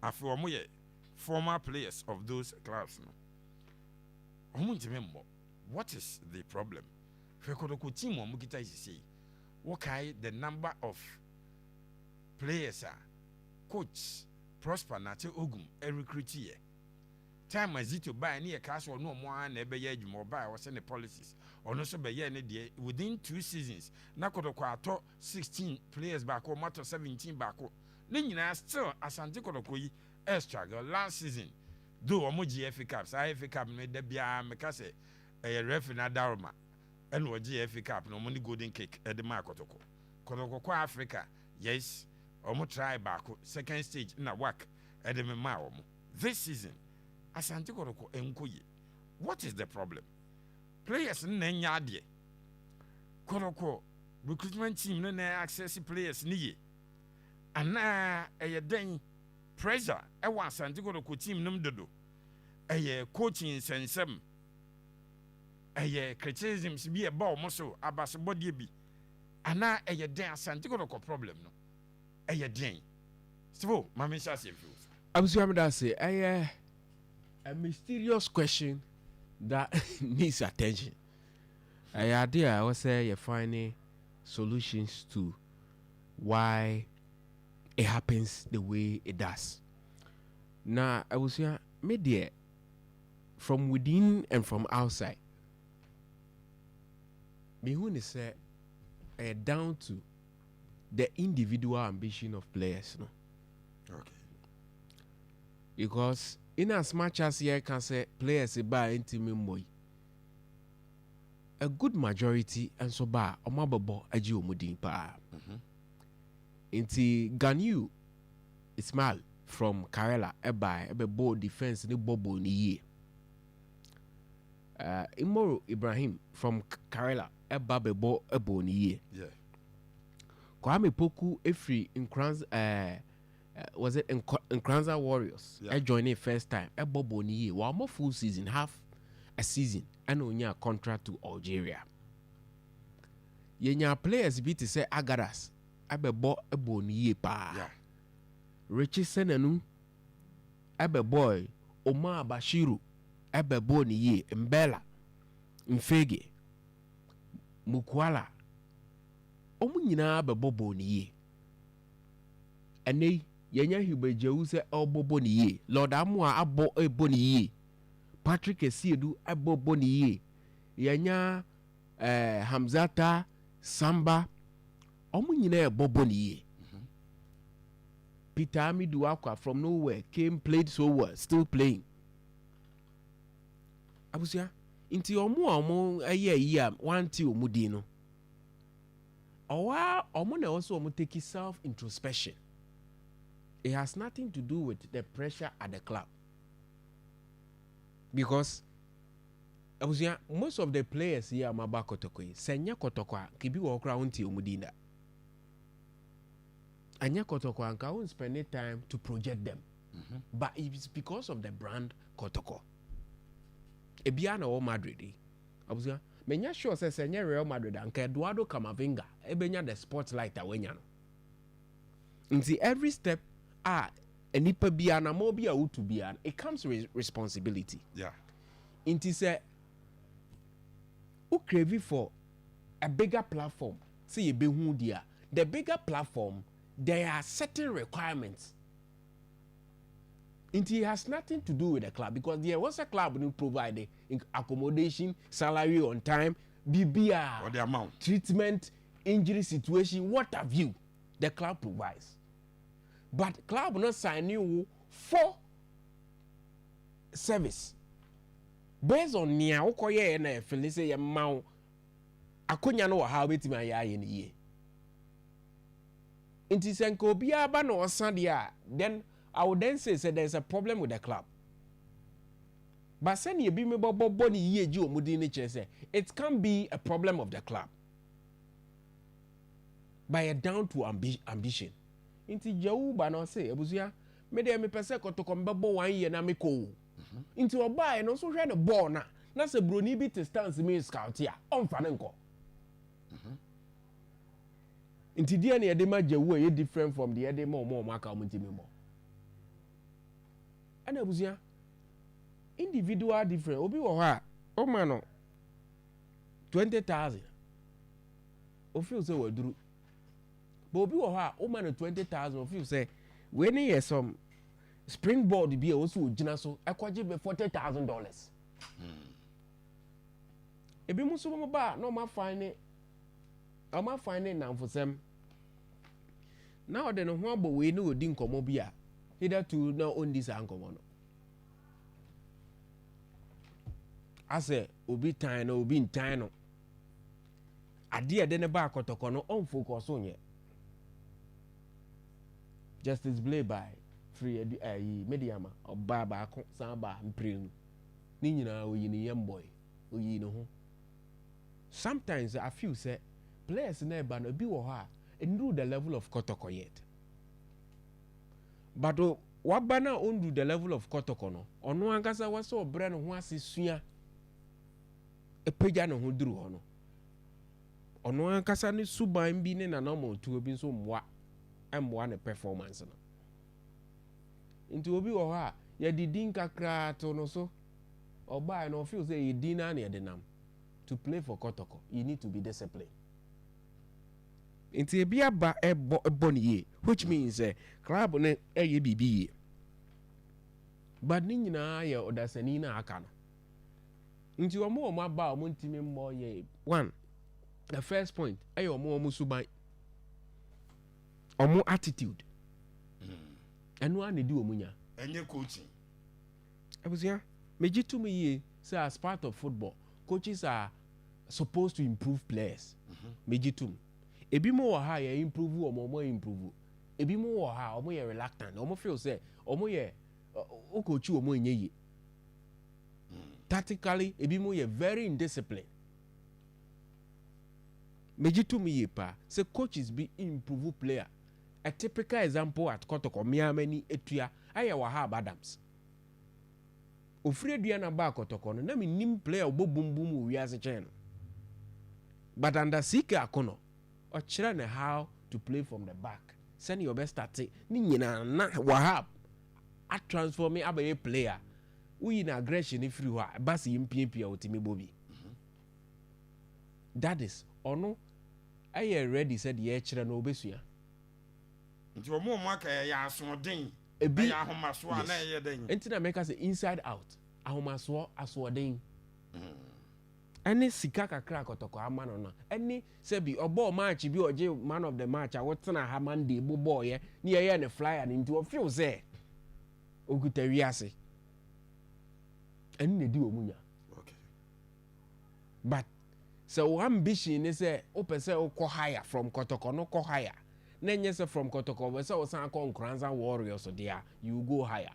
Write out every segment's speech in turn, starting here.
afi omo ye former players of those clubs no omo ntime what is the problem fe Kotoko team omo kita isisi what kind the number of players coach prosper na te ogum e recruit here time azito buy na cash or no more na ebe ye adwuma buy was the policies or no so be ye ne de within 2 seasons na Kotoko ato 16 players back or matter 17 back ne nyina still Asante Kotoko yi struggle last season though omo GFA Cup FA Cup me da bia me ka say ref na Daruma and wo GFA Cup no money golden cake e de ma Kotoko kwa Africa yes omo try back second stage na work e de me ma omo this season Asante Kotoko enkoye what is the problem players na nya ade Kotoko recruitment team no na access players ni ye ana den pressure e wa Asante Kotoko team num dodo coaching sensem criticisms bi e ba omo so abase body bi ana den Asante Kotoko problem no den so mama sha say I'm that say a mysterious question that needs attention. I was say you're finding solutions to why it happens the way it does. Now I was here media from within and from outside. Me who say down to the individual ambition of players, no. Okay. Because in as much as you can say players buy into me a good majority and so ba omababo aji omudin pa. Inti Ganyu Ismail from Karela ebe ball defense ni bobo ni ye. Imoro Ibrahim from Karela be ball ebo ni ye. Yeah. Kwame Poku Efri in Kranz was it in Kranza Warriors? Yeah. I joined it first time. A bobo ni ye. One more full season, half a season, and on your contract to Algeria. Yenya players be to say Agadas. Abe bo ebo ni ye pa. Yeah. Richardson enu. Abe boy Omar Bashiru. Abe bo ni ye Mbela. Mfege. Mukwala. Omu nyina abe bobo ni ye. Ene yenya hibejewu se bobo ni ye. Lord Amua abo ebo ni ye. Patrick Esiedu abo ni ye. Yenya Hamzata Samba omu nyina bobo ni ye. Peter Amidu Akwa from nowhere came, played so well, still playing. Abusia inti omu ye wanti omudi no. Owa omu na also omu take self introspection. It has nothing to do with the pressure at the club. Because abusia most of the players here are maba Kotoko. Senya Kotoko kibi wo kra unti omudina. Anya Kotoko anka won't spend any time to project them. But it's because of the brand Kotoko. Ebiana o Madrid. Abusia menya sure say senya Real Madrid anka Eduardo Camavinga ebenya the spotlight awenya no. Nti every step enipa bia na mo bia utu bia it comes with responsibility. Yeah. Nti say who crave for a bigger platform. See you be who dia. The bigger platform there are certain requirements. It has nothing to do with the club because there was a club who provide accommodation, salary on time, BBR, or the amount, treatment, injury situation, what have you. The club provides. But club not sign you for service. Based on nia okoye na felise ya mau akonya no ha betima ya ye ne ye. Inti senko bia ba no osan then I would then say there's a problem with the club. But send you be me bobo ni ye ji omudi ni say it can be a problem of the club. By a down to ambition. Inti jawu ba no say ebusia me de me pese Kotoko mbebo 1 year na me ko. Inti oba e no so hwe ne ball na se broni bi te stance me scout ya onfa ne nko. Inti dia na ye de ma jawu e different from the ye de mo aka omti me mo. ana abusua individual different obi wɔ hɔ a ɔma no 20,000 ofeel sɛ waduru but obi wɔ hɔ a ɔma no 20,000 ofeel sɛ wei ne yɛ some springboard bi a wɔsi ogyina so ɛkɔgye bɛ $40,000 ebi mu nso mo ba na ɔma fan ne namfosɛm na ɔde ne ho abɔ wei ne odi nkɔmɔ bi a hitherto na ɔndi saa nkɔmɔ no asɛ obi tan na obi ntan no adeɛ de ne ba akɔtɔkɔ no ɔnfocus nyɛ justice play by free mediama ɔbaa baako san ba mpire no ne nyinaa oyi ne yɛm boy oyi ne ho sometimes I feel say players na ɛba no ebi wɔ hɔ a nduru the level of kɔtɔkɔ yet but waba na onduru the level of kɔtɔkɔ no ɔno ankasa wɔsɛ ɔbrɛ ne ho ase sua epagya ne ho duru hɔ no ɔno ankasa ne suban bi ne nanɔmɔ tuo bi nso mmoa ne performance no nti obi wɔ hɔ a yɛde din kakra to no so ɔbaa no feel say yɛ din na yɛde nam to play for Kotoko you need to be disciplined nti ebi aba ɛbɔ ne yie which means club ne ɛyɛ biribi yie but ne nyinaa yɛ ɔdasani na aka no nti ɔmo aba ɔmo ntimi mmɔ yɛ one the first point ɛyɛ ɔmo suban ɔmo attitude ɛno a ne di ɔmo nya ɛnyɛ coaching abusua meji to me yie say as part of football coaches are supposed to improve players meji to me ebi mo wɔ ha yɛ improve ɔmo improve ebi mo wɔ ha ɔmo yɛ reluctant ɔmo feel say ɔmo yɛ okochi ɔmo nyɛ yie tactically ebi mo yɛ very indisciplined meji to me yie pa say coaches be improve player a typical example at Kotoko miamani etua ayɛ Wahab Adams ofure dua na ba Kotoko no na me nim player obobumbum wi ase chen but under Sika Akono ɔkyerɛ ne how to play from the back send your best start ni nyina na Wahab a transform abaye player we na aggression free hɔ ba se mpiempia otimi bobi that is ɔno ayɛ ready said ye kyerɛ no obesua nti ɔmo aka yɛ asoɔden ebi yɛ ahomaso a na yɛ den enti na make say inside out ahomaso asoɔden ɛne sika kakra Kotoko ama no na ɛne sɛ bi ɔbɔ match bi ɔgye man of the match a wɔtena ha Monday bo bɔɔyɛ ne yɛyɛ ne flyer ne nti ɔfeel sɛ okuta wiase ɛne ne di ɔmu nya okay but sɛ wo ambition ne sɛ wopɛ sɛ wokɔ higher from Kotoko no kɔ higher na nyɛ sɛ from Kotoko wɔ sɛ wo san kɔ Nkranza Warriors there you go higher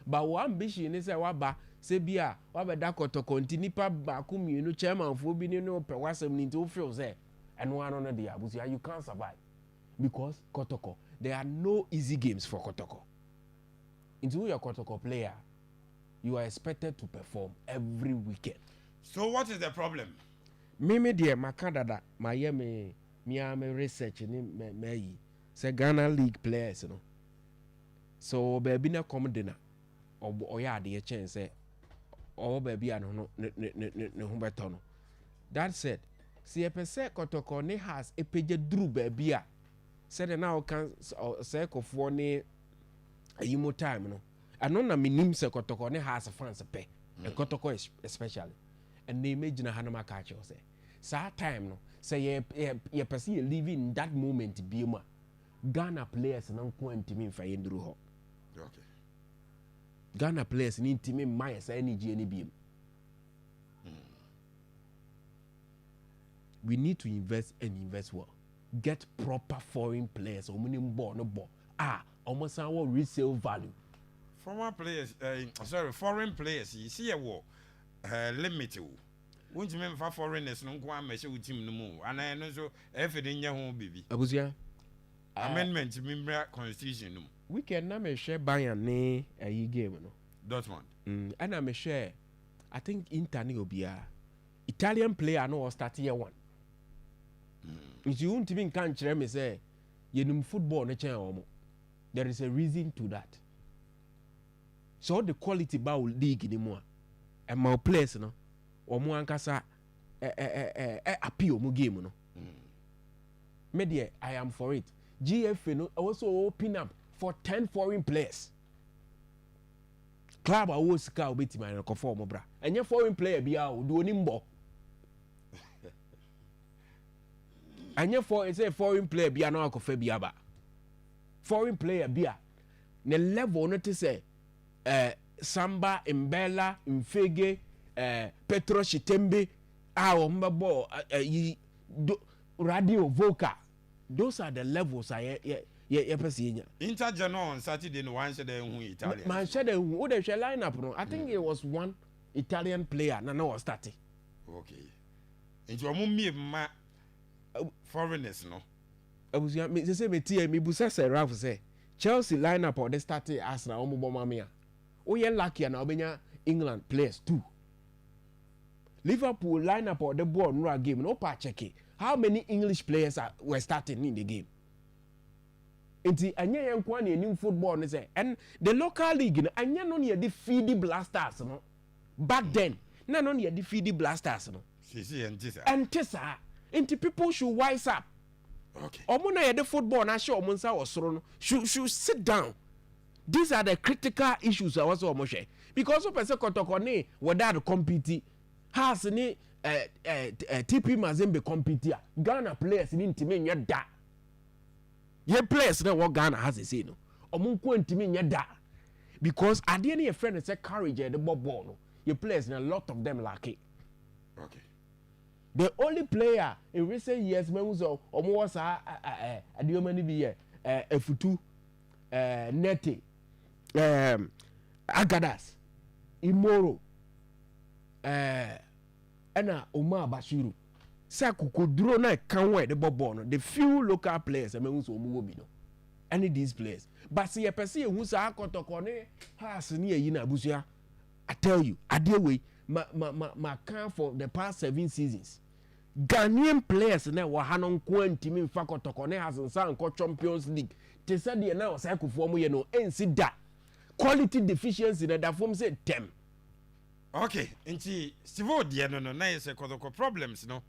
but wo ambition ne sɛ waba sɛ bi a wabɛda Kotoko nti nipa baako mmienu chairman fo bi ne no pɛ wasɛm ne nti wo feel sɛ ɛno ano no de abusia you can't survive because Kotoko there are no easy games for Kotoko nti wo yɛ Kotoko player you are expected to perform every weekend. So what is the problem? Me dear makadada my me research ni me say Ghana League players no. So baby na come dinner oya ade chance say o baby ano ne ho beto no. That said, see a percent Kotoko ne has a page dru baby a said now can say kofo ne ayimo time no. Ano na minim se Kotoko ne has fans pay. And Kotoko especially. And they imagine a hanama catch you say. Sa time no say ye person you living in that moment be ma Ghana players na nko ntimi mfa yenduru ho. Okay. Ghana players ni ntimi ma say energy ni bi. We need to invest and invest well. Get proper foreign players omunim ball no ball. Almost our resale value. Foreign players you see a war limit won't you mean for foreigners no kwa me with team no more and I know so everything nya ho bibi abusia amendment member constitution no we can na me share Bayern ne ayi game no Dortmund and me share I think Inter ne obia Italian player no start year 1 if you want to be kan kire me say yenum football no chen omo there is a reason to that so all the quality ba wo league ni mu a e ma players no omo ankasa appeal mu game no me I am for it. GFA no also open up for 10 foreign players. Club awo sika obetima na ko mo bra enye foreign player bia o do onimbo enye foreign player bia na akofa bia ba foreign player bia ne level no te say Samba Mbella Mfege Petro Shitembe o mbabo radio vocal. Those are the levels I person. Intergeneral on Saturday no one said Italian. Man said who the lineup no. I think it was one Italian player na was starting. Okay. Into a mummy ma foreigners no. I was me say me tie me busa say Ralph say Chelsea lineup or they started Arsenal omo bomma me. Oh yeah lucky na obenya England players too. Liverpool lineup or the ball no game no pa check it. How many English players were starting in the game? Enti anya yenkwa na enim football no say and the local league no anya no na defeat the Blasters no. Back then na no na defeat the Blasters no. See Antisa. Enti people should wise up. Okay. Omo na the football na show omo nsa osoro no should sit down. These are the critical issues I was omo share because of person Kotoko ne whether to compete has ni TP Mazembe compete Ghana players ni ntimi nya da ye players na what Ghana has say no omo nko ntimi nya da because ade na your friend say courage the ball no your players na a lot of them lack it. Okay. The only player in recent years omo was adiomani bi ye Efutu Nete Agadas Imoro Ena Omar Bashiru sa kokoduro na kanwe the ball no the few local players emehu so omo bi no any these players but see a person who sa Kotoko ne has ni eyi na abusua I tell you adewei ma can for the past 7 seasons Ghanaian players na wa hanon ko ntimi mfa Kotoko ne has nsa nko Champions League te say de na o say kofo mo ye no ensi da quality deficiency na da form say tem. Okay, nti Steve de no na say Kotoko problems no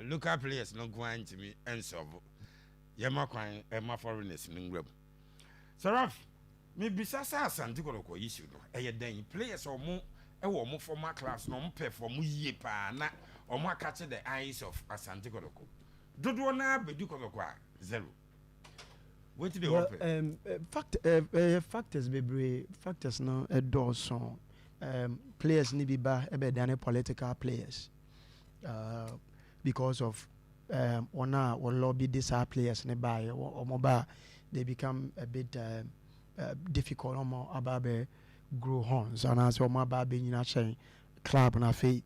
local players no go antimi ensolve yema kwan ema foreigners no ngwam Saraf me bisa sa Asante Kotoko issue no den players omo omo former class no perform yie pa na omo catch the eyes of Asante Kotoko dodo na bedu Kotoko zero. What did they factors bebre factors no doorso players ni biba ebe than political players because of ona or lobby these players nearby or mobile they become a bit difficult about grow horns and as or mobile being in club and I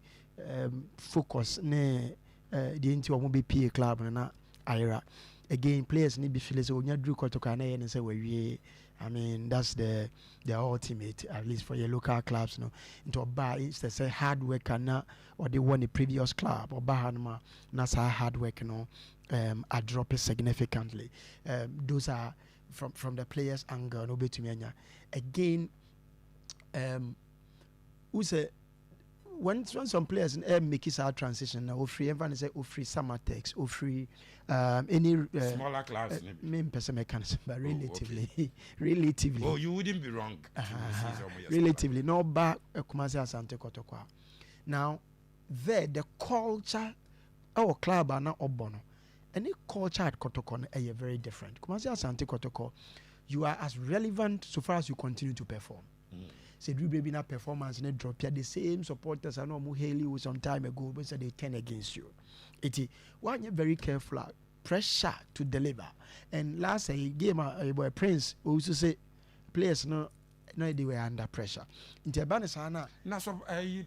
focus ne the into a PA club and na ira again players need be feel so when you drew Kotoko na and say we I mean that's the ultimate at least for your local clubs no into a bar it's the say hard work and or they won the previous club or bahanma that's how hard work no I drop it significantly those are from the players angle no bet to me again who say when some players make it our transition now free everyone say free summer text or free any smaller class main person mechanism but relatively oh you wouldn't be wrong relatively no back Kumasi Asante Kotoko now there the culture our club are not obono any culture at Kotoko are very different Kumasi Asante Kotoko you are as relevant so far as you continue to perform. Said we baby na performance and drop here the same supporters I know mu hail you some time ago but said they turn against you. It one you very careful pressure to deliver and last game a boy Prince also say players no they were under pressure. In Tabana sana na so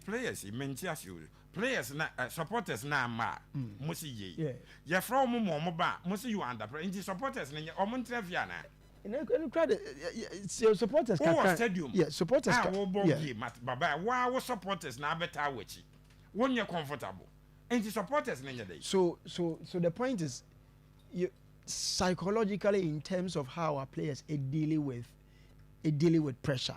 players mentias you players na supporters na ma musi ye ya from mo ba musi you under pressure in supporters na omo ntrafia na and credit supporters can stadium supporters baba wow supporters na better wachi when you're comfortable and the supporters na day so the point is you psychologically in terms of how our players are dealing with dealing with pressure.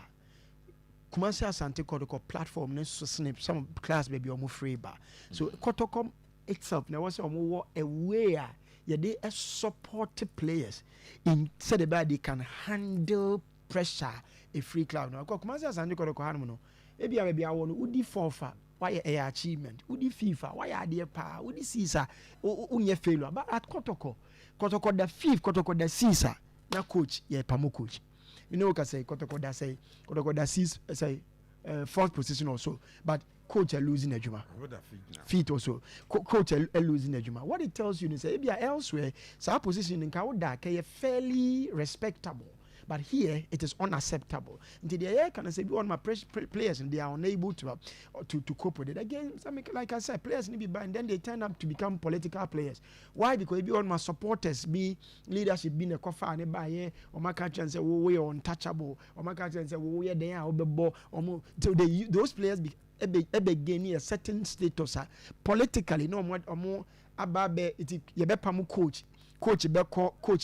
Kumasi Asante Kotoko platform ne so snip some class baby omo free ba. So Kotoko itself now was omo a way they support players in said about they can handle pressure a free club. Now Kumasi Asante Kotoko hanu no. Ebi a won udi forfa why a achievement udi FIFA why are there pa udi Caesar unye failure but at Kotoko the fifth Kotoko the Caesar na coach ye pamo coach. You know, can say Kotoko that sees say fourth position also, but coach are losing a juma. Feet also, coach are losing a juma. What it tells you is say, if elsewhere, so our position in Kauda is fairly respectable, but here it is unacceptable. Until the air can say, one of my players and they are unable to cope with it. Again, like I said, players need to be banned, then they turn up to become political players. Why? Because if you want my supporters be leadership being a coffee and buy or my country and say, oh, we are untouchable, or my country and say, oh, we are there, or so those players gain a certain status politically, no more about it, you better coach. Coach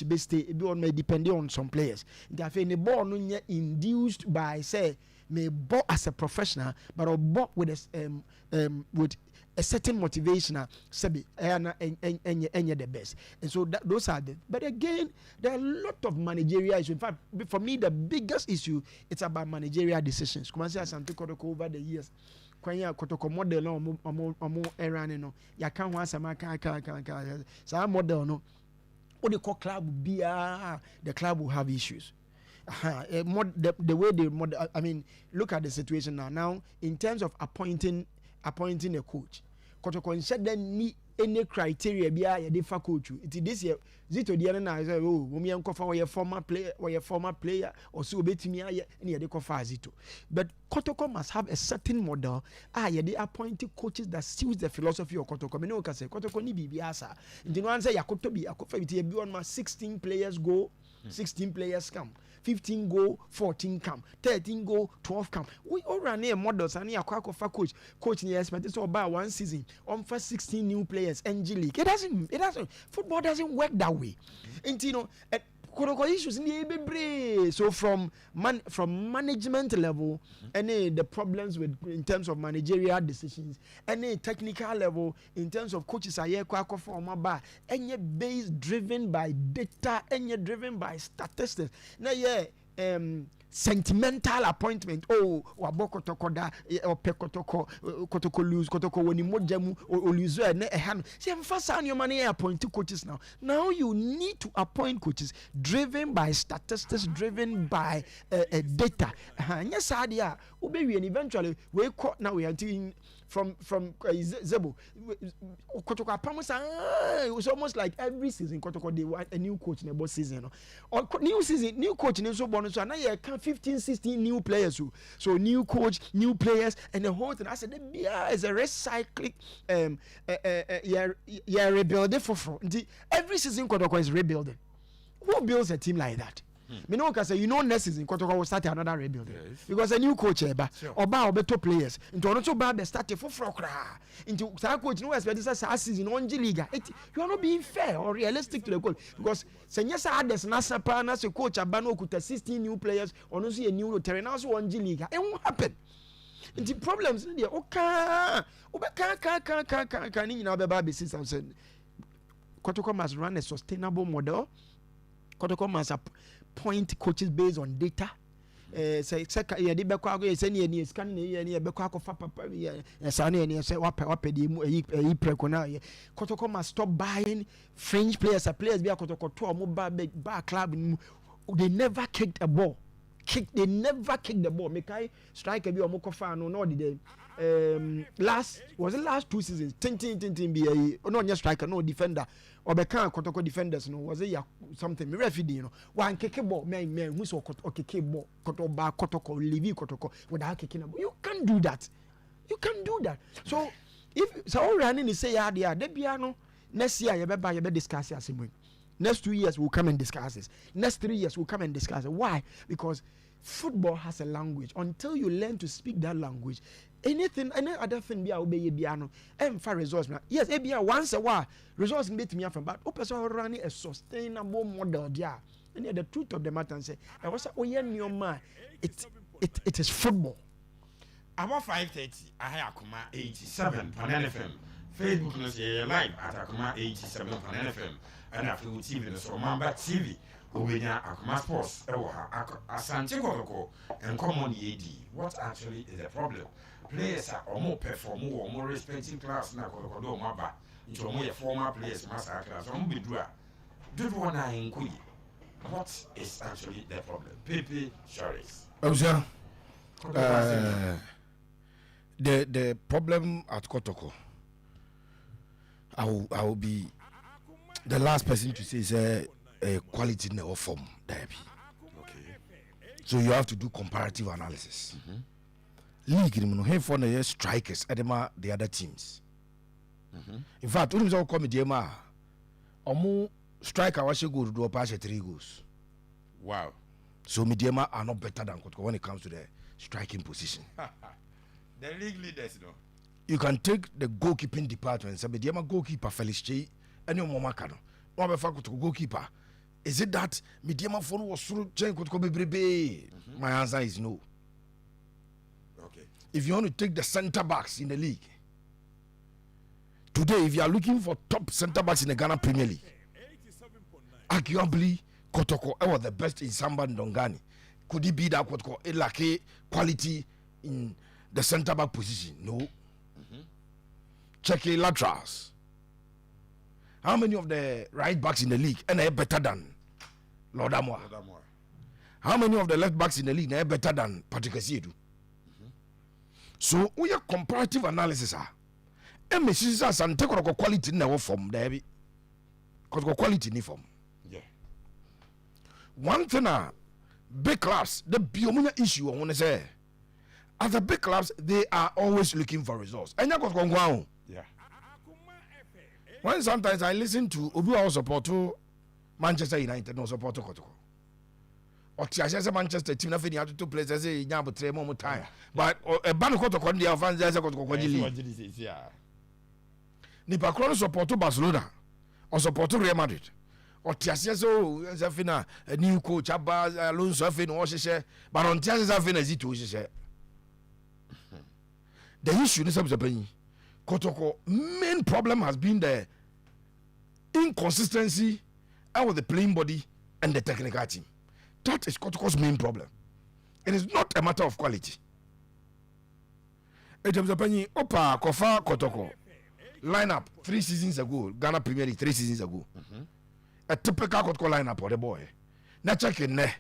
be stay be on may depend on some players. Therefore, the ball no induced by say may ball as a professional, but or ball with a certain motivation. Sabi and the best. And so those are the. But again, there are a lot of managerial issues. In fact, for me, the biggest issue it's about managerial decisions. Come on, say Asante Kotoko over the years. Kwanya Kotoko model no omo erane no. Ya kan ho asama kan. So model no. What they call club the club will have issues. The way they I mean, look at the situation now. Now, in terms of appointing a coach, Kotoko said then need any criteria be a different coach. It this year, Zito the other say, oh, we are a former player, or so bet me any other Zito. But Kotoko must have a certain model. They appointed coaches that suits the philosophy of Kotoko. Me no can say Kotoko ni bibiasa. The one say Yakoto be on 16 players go, 16 players come. 15 go, 14 come, 13 go, 12 come. We all run here models and here coach in the expect it's about one season on first 16 new players NG League. It doesn't football doesn't work that way. And you know issues in the so from management level, any the problems with in terms of managerial decisions, any technical level in terms of coaches are here any based driven by data, any driven by statistics. Now sentimental appointment. Oh, waboko tokoda or Kotoko lose Kotoko when you mojamu or lose ne ehano. See, I'm fast on your money appointing coaches now. Now you need to appoint coaches driven by statistics, driven by data. Yes, idea. Ubewi and eventually we caught now we are doing from Zebo. Kotoko Apamusa, it was almost like every season Kotoko they want a new coach in the season. Or new season, new coach in the bonus. So now you can 15, 16 new players. So new coach, new players, and the whole thing. I said the BR is a recycling rebuilding for front. Every season Kotoko is rebuilding. Who builds a team like that? Me no can say next season Kotoko will start another rebuilding because a new coach oba better players into ono to ba be start for kra into that coach no expect this season on G League. You are not being fair or realistic to the coach because senyesa others na sapa na se coach aba no kuta 16 new players ono so a new terrain now so on G League. It won't happen. The problems there can ni na be ba be season. Kotoko must run a sustainable model. Kotoko must appoint coaches based on data. Say ya di be kwa go say ni scan ni be kwa ko fa papa ya say ni say wape di preko na. Kotoko must stop buying French players be Kotoko to mo ba club. They never kicked a ball. They never kicked the ball. Make I strike a be omo kofa no did last 2 seasons tin be no nya striker no defender obeka Kotoko defenders no was it something me referee no one kick ball man who so kick ball Kotoko leave Kotoko without kicking a ball. You can't do that. So if so running say ya there de bia no next year you be discuss as next 2 years we'll come and discuss this. Next 3 years we'll come and discuss it. Why? Because football has a language. Until you learn to speak that language, any other thing be obey biano and for results. Yes, once a while results meet me from but running a sustainable model there. And the truth of the matter say, I was it is football. About 5:30, I have Akuma 87 on NFM. Facebook knows live at Akuma 87 on NFM. And after TV, so Mamba TV, Ubenya Akuma Sports, Asante Kotoko, and Common AD. What actually is the problem? Players are more perform or more respecting class now, Kotoko Maba, into more former players, master class, or Bidra. Do one I inquire. What is actually the problem? Pepe Suarez. The problem at Kotoko, I will be the last person to say is a quality in the form there. Okay. So you have to do comparative analysis. League here for the strikers at the other teams. In fact, when you come to Omo striker was go to do a pass 3 goals. Wow. So Midiama are not better than Kotoko when it comes to the striking position. The league leaders, no. You can take the goalkeeping department. Say Midiama goalkeeper Felix Che and your mama kano. No be fact Kotoko goalkeeper. Is it that Midiama phone was through Jen Kotoko bebrebe? My answer is no. Okay. If you want to take the centre backs in the league today, if you are looking for top centre backs in the Ghana Premier League, arguably Kotoko was the best in Samba Ndongani. Could it be that Kotoko lack quality in the centre back position? No. Check laterals. How many of the right backs in the league are better than Lord Amoa? How many of the left backs in the league are better than Patrick Asiedu? So we have comparative analysis. Mrs. Asante Kotoko quality in the form there. Kotoko quality in the form. Yeah. One thing, big clubs, the biomunya issue I want to say, at the big clubs, they are always looking for results. And you got to yeah. When sometimes I listen to Obu support to Manchester United, no support to Kotoko. Or Tiasha Manchester team, nothing you have to two places, say, Yam, but 3 more time. But a ban Kotoko, the fans, there's a Kotoko. Yeah. Nipakron support to Barcelona or support to Real Madrid. Or Tiasha, Zafina, a new coach, Abba, Alonso, Fin, but on Tiasha Zafina, as it was. The issue is that Kotoko main problem has been the inconsistency with the playing body and the technical team. That is Kotoko's main problem. It is not a matter of quality. Opa Kofa Kotoko lineup 3 seasons ago, Ghana Premier League 3 seasons ago. A typical Kotoko lineup for the boy. Na check in there.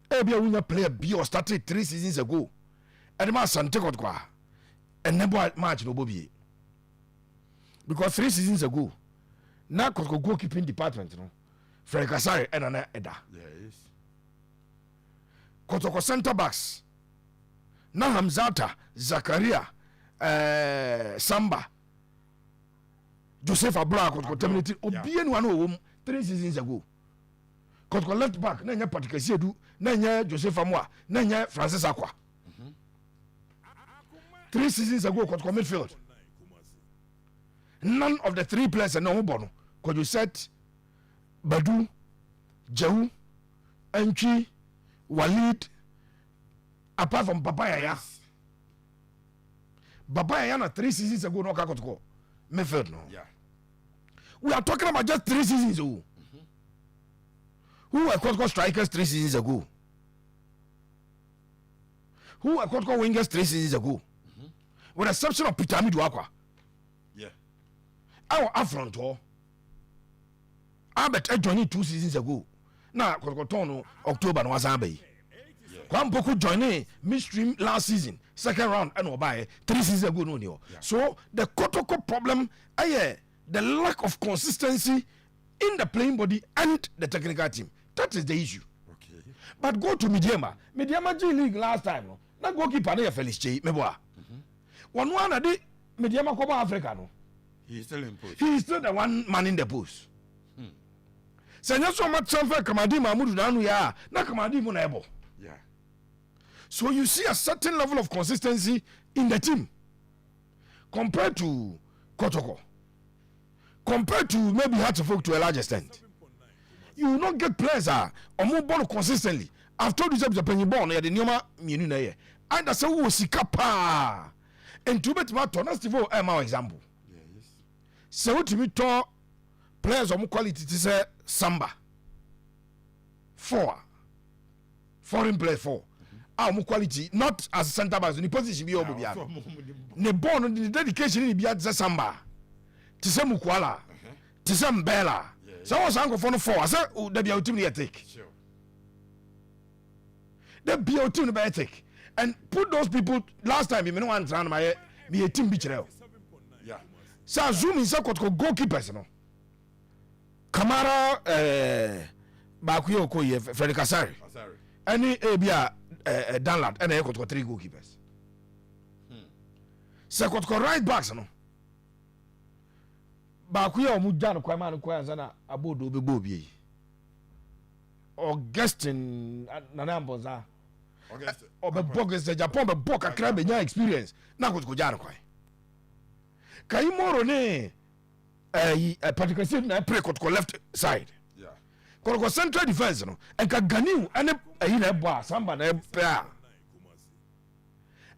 Every winner player B or started 3 seasons ago. And the man Asante Kotoko. And never match no Bobby. Because 3 seasons ago, now Kotoko goalkeeping department, you know, Fred Kasari and an Eda. Yes. Kotoko centre backs. Now Hamzata, Zakaria, Samba, Joseph Abra, Kotoko terminated. Obien one home 3 seasons ago. Kotoko left back, Nanya Patrick Asiedu, Nanya Joseph Amwa, Nanya Francis Aqua. 3 seasons ago, Kotoko midfield. None of the 3 players are no bono. Could you set Badu, Jau, Enchi, Walid, apart from Papaya? Papaya 3 seasons ago, no Kotoko midfield. No. Yeah. We are talking about just 3 seasons ago. Who were Kotoko strikers 3 seasons ago? Who were Kotoko wingers 3 seasons ago? With the exception of Peter Amiduakwa. Yeah. Our affront, Albert joined 2 seasons ago. Now, Kotono, October, was Abbey. Kwampoku joined midstream last season, 2nd round, and by 3 seasons ago. No. Yeah. So, the Kotoko problem, the lack of consistency in the playing body and the technical team. That is the issue. Okay. But go to Midiama. Midiama G League last time, no. Now goalkeeper, Felix Che, Meboa. One a day, Mediama Copa Africa. No, He is still in post. he is still the one man in the post. So you so much something Kamadi Mahmoud Danu ya na Kamadi Munebo. Yeah. So you see a certain level of consistency in the team compared to Kotoko, compared to maybe Hartford to a large extent. you will not get players omo ball consistently. I've told you that penny ball na the nyoma mienu na ye either say wo sika pa and to bet ma to na Steve my example. Yes. So what me to players omo quality to say Samba 4 foreign players 4 omo quality not as center back in the position be omo bia ne ball no the dedication ni bia say Samba to say Mukwala to say Mbela so was ango for no 4 I say da bia team ni take Sure. The BO team be take and put those people last time you know one try my be a team be chere. Yeah. So zoom in say Kotoko goalkeepers no. Kamara Bakuyo Okoye Freddy Kasari. Sorry. Any Abia Danlad and Kotoko 3 goalkeepers. So Kotoko right backs no. Bakuyo Mujan Kwama no Kwanzana Abodo be Bobie. Augustine Nanamboza. Or the bogus the Japan be book a crab nya experience. Na Kotoko Jano Kwai. Kai moro ne particular sit na play Kotoko left side. Yeah. Kotoko central defense no and ka ganiu ene na ebo Samba na eba.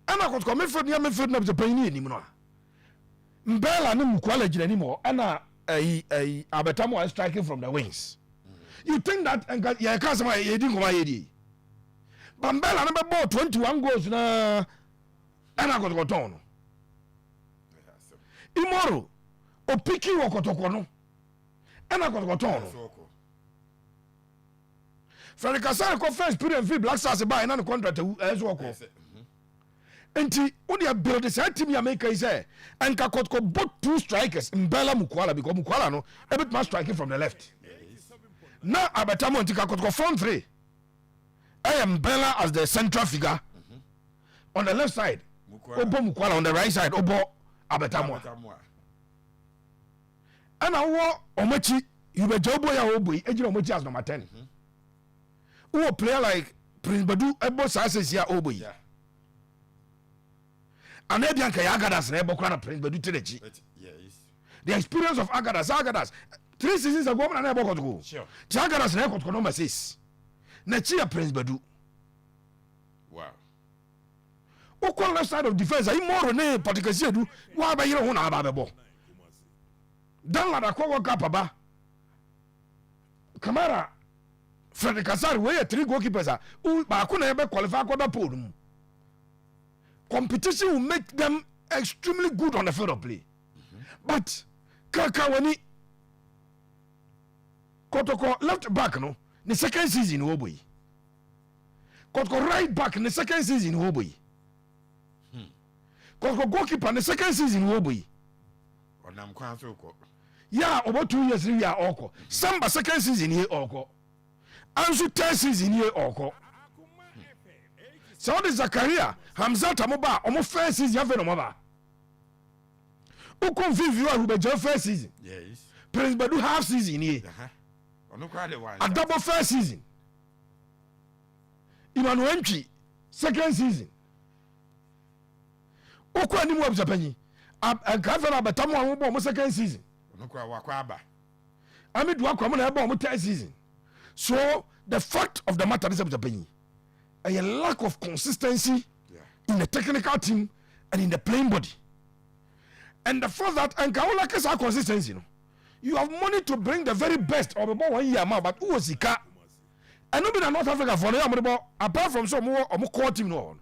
Ana Kotoko midfield na Japan ni enim no. Mbela ne Mukwala gina ni mo ana Abetamo striking from the wings. You think that and ya ka sama ye di ngoma ye di. Bambela na be ball 21 goals na ana Kotoko ton no. Imoro opiki wo Kotoko no ana Kotoko ton no. Freddy Kasari ko first period free Black Stars buy na contract ezo ko. Enti odi build this team ya make say and ka Kotoko both 2 strikers Mbela Mukwala because Mukwala no a bit more striking from the left. Now Abetamo ntika Kotoko front 3. I am Mbela as the central figure on the left side. Obo Mukwala on the right side. Obo Abetamo. And I want Omochi, you be Jobo ya Obo, Ejiro Omochi as number 10. Who player like Prince Badu, Ebo Sasses ya Obo. And Ebian Kayagadas and Ebo Kwana Prince Badu Tenechi. The experience of Agadas. 3 seasons ago, and Ebo Kotoko. Sure. Agadas and Ebo number 6. Nechia Prince Badu. Wow. Oko left side of defense, I more ne particular do. Why by your own ababo? Dan la da kwa kapaba. Kamara Freddy Kasari we 3 goalkeepers ba ko na ebe qualify kwa da podium. Competition will make them extremely good on the field of play. But Kaka wani Kotoko left back no the second season Oboy. Kotoko right back in the second season Oboy. Kotoko goalkeeper in the second season Oboy. Onam kwanso ko. Yeah, about 2 years we are oko. Samba second season here oko. Ansu third season here oko. So this Zakaria Hamza Tamoba omo first season yafe no moba. Ukon Viviwa who be first season. Yes. Prince Badu half season here. Ono kwa de one. A double first season. Emmanuel Ntwi second season. Oko ani mu abzapanyi. Akafa na Abetamo an bo mo second season. Ono kwa wakwa aba. Amidu akwa mo na ebo mo third season. So the fact of the matter is abzapanyi. A lack of consistency in the technical team and in the playing body. And the fact that and Kaola is our consistency, you know. You have money to bring the very best of about 1 year, but who was Ika? And nobody in North Africa for the apart from some more core team. No,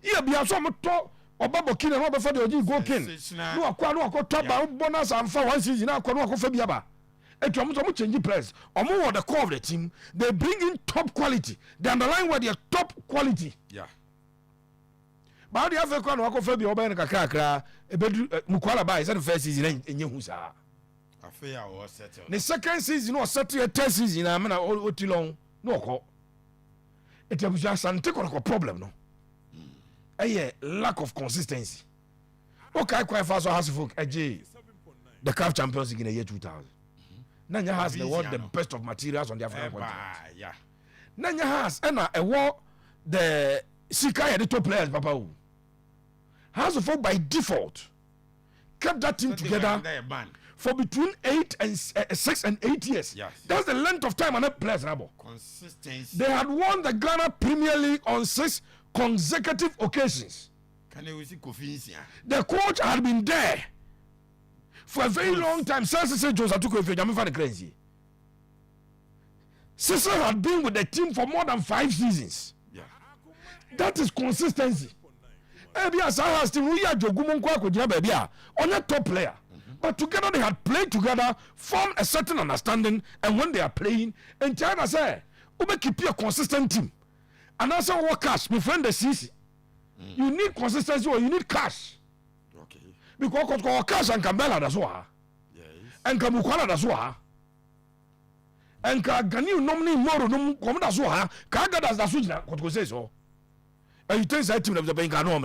here be some talk or Babo King and before the go King. No, I top bonus and for 1 season. Now, Fabiaba. And to change players or more the core of the team. They bring in top quality. They underline where they are top quality. Yeah. But the African Wako Fabi Oben Kakakra, Mukwala by the first season in Yahusa. Affair was settled. The second season was settled, 10 season. I mean, all too long. No call. It was just a problem, no. A lack of consistency. Okay, quite fast. Has folk the CAF Champions League in the year 2000. Nanya has the world the best of materials on the African continent. Yeah. Nanya has and a war the Sika the top players, Papa. Has folk by default kept that team together for between 6 and 8 years. Yes. That's the length of time and players rabo. Consistency. They had won the Ghana Premier League on 6 consecutive occasions. Can you see Kofi? The coach had been there for a very long time. Sese Joseph took over. Jamifa the crazy. Sese had been with the team for more than 5 seasons. Yeah. That is consistency. Ebi Asahas team we are Jogumo kwa kujina baby on a top player. But together they had played together, formed a certain understanding, and when they are playing, and China say, "Ube keep a consistent team." And also work cash, my friend the CC. You need consistency or you need cash. Okay. Because cash and Kambela that's why. Yes. And Kamukwala that's why. And Kagani nomini moro nom come that's why. Kaga that's what Kotoko says so. And you tell that team that the bank are no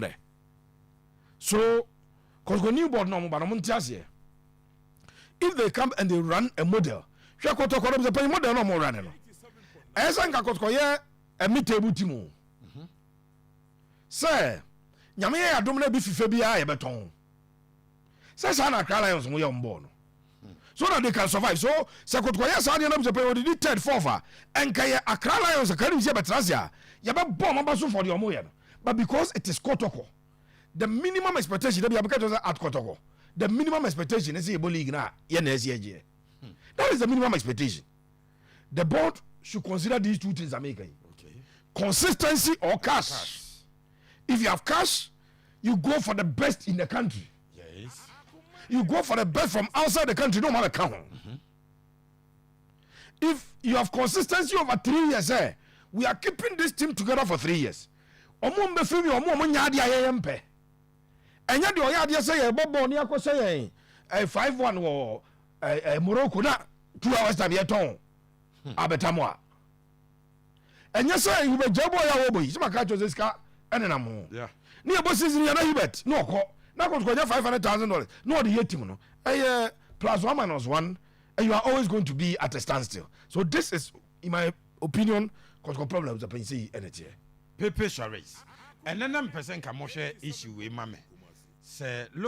so Kotoko new board no but I'm if they come and they run a model, hwe Kotoko no be model no more running no. Esa nka Kotoko ye a mid-table team. Say, nyame ya adom na bi fifa bia ye beton. Say sana Accra Lions mo ye mbo no. So that they can survive. So say Kotoko ye sa na be pay the third fourth and kay Accra Lions can be betrasia. Ye be bomb aba so for the omo ye no. But because it is Kotoko, the minimum expectation they be because at Kotoko. The minimum expectation is a league na ye na SCG. That is the minimum expectation. The board should consider these two things I'm making. Okay. Consistency or cash. If you have cash, you go for the best in the country. Yes. You go for the best from outside the country, no matter count. If you have consistency over 3 years, we are keeping this team together for 3 years. Omo mbefimi omo nyadi ayempe. Enya de oya de say bobo ni akose 5-1 wo Morocco na 2 hours time yeton. Abetamo. Enya say you be jabo ya wo boy. Sima ka chose ska enena mo. Yeah. Ni ebo season ya na hibet no ko na ko nya $500,000 no the team no plus 1 minus 1 and you are always going to be at a standstill. So this is in my opinion cause problems the say energy. Pepe Suarez. And then I'm person can issue with mame. Say